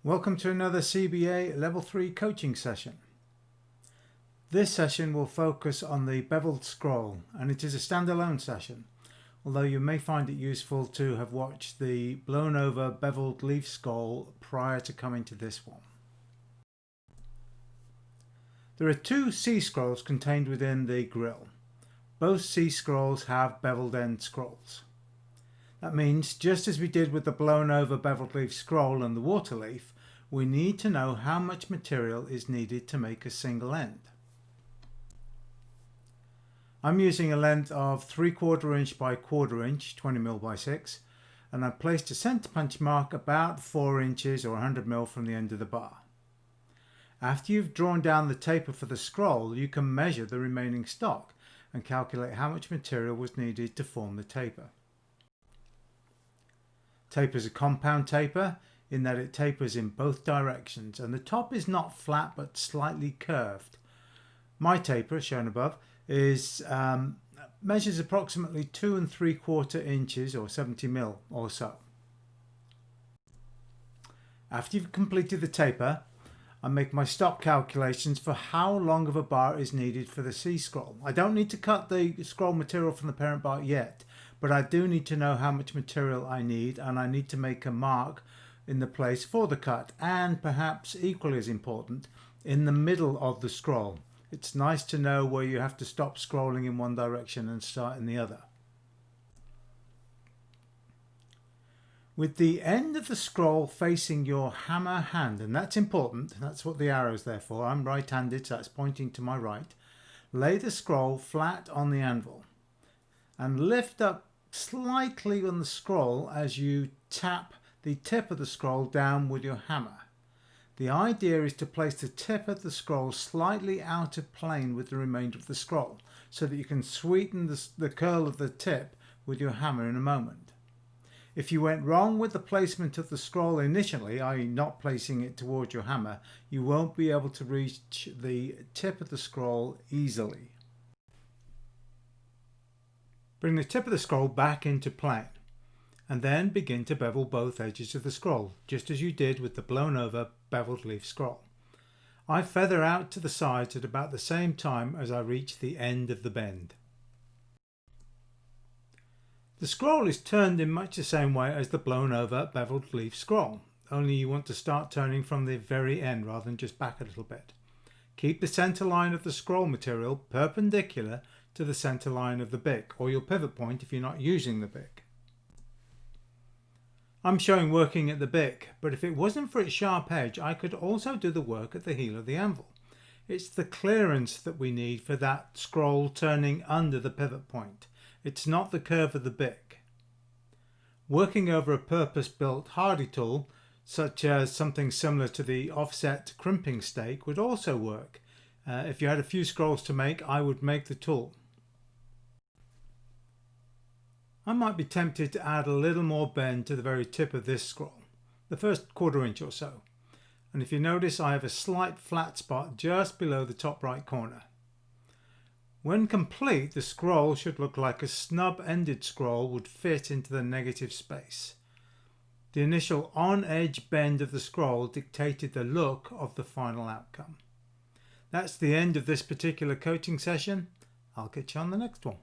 Welcome to another CBA Level 3 coaching session. This session will focus on the beveled scroll, and it is a standalone session, although you may find it useful to have watched the blown over beveled leaf scroll prior to coming to this one. There are two C scrolls contained within the grille. Both C scrolls have beveled end scrolls. That means, just as we did with the blown over beveled leaf scroll and the water leaf, we need to know how much material is needed to make a single end. I'm using a length of 3/4 inch by 1/4 inch, 20mm by 6, and I've placed a centre punch mark about 4 inches or 100mm from the end of the bar. After you've drawn down the taper for the scroll, you can measure the remaining stock and calculate how much material was needed to form the taper. Taper is a compound taper in that it tapers in both directions, and the top is not flat but slightly curved. My taper, shown above, is measures approximately 2 3/4 inches or 70mm or so. After you've completed the taper, I make my stock calculations for how long of a bar is needed for the C scroll. I don't need to cut the scroll material from the parent bar yet, but I do need to know how much material I need, and I need to make a mark in the place for the cut, and perhaps equally as important, in the middle of the scroll. It's nice to know where you have to stop scrolling in one direction and start in the other. With the end of the scroll facing your hammer hand, and that's important, that's what the arrow's there for. I'm right-handed, so that's pointing to my right. Lay the scroll flat on the anvil and lift up slightly on the scroll as you tap the tip of the scroll down with your hammer. The idea is to place the tip of the scroll slightly out of plane with the remainder of the scroll, so that you can sweeten the curl of the tip with your hammer in a moment. If you went wrong with the placement of the scroll initially, i.e. not placing it towards your hammer, you won't be able to reach the tip of the scroll easily. Bring the tip of the scroll back into plane, and then begin to bevel both edges of the scroll, just as you did with the blown over beveled leaf scroll. I feather out to the sides at about the same time as I reach the end of the bend. The scroll is turned in much the same way as the blown over beveled leaf scroll, only you want to start turning from the very end rather than just back a little bit. Keep the centre line of the scroll material perpendicular to the centre line of the bick, or your pivot point if you're not using the bick. I'm showing working at the bick, but if it wasn't for its sharp edge, I could also do the work at the heel of the anvil. It's the clearance that we need for that scroll turning under the pivot point. It's not the curve of the bick. Working over a purpose-built hardy tool, such as something similar to the offset crimping stake, would also work. If you had a few scrolls to make, I would make the tool. I might be tempted to add a little more bend to the very tip of this scroll, the first 1/4 inch or so. And if you notice, I have a slight flat spot just below the top right corner. When complete, the scroll should look like a snub-ended scroll would fit into the negative space. The initial on-edge bend of the scroll dictated the look of the final outcome. That's the end of this particular coaching session. I'll catch you on the next one.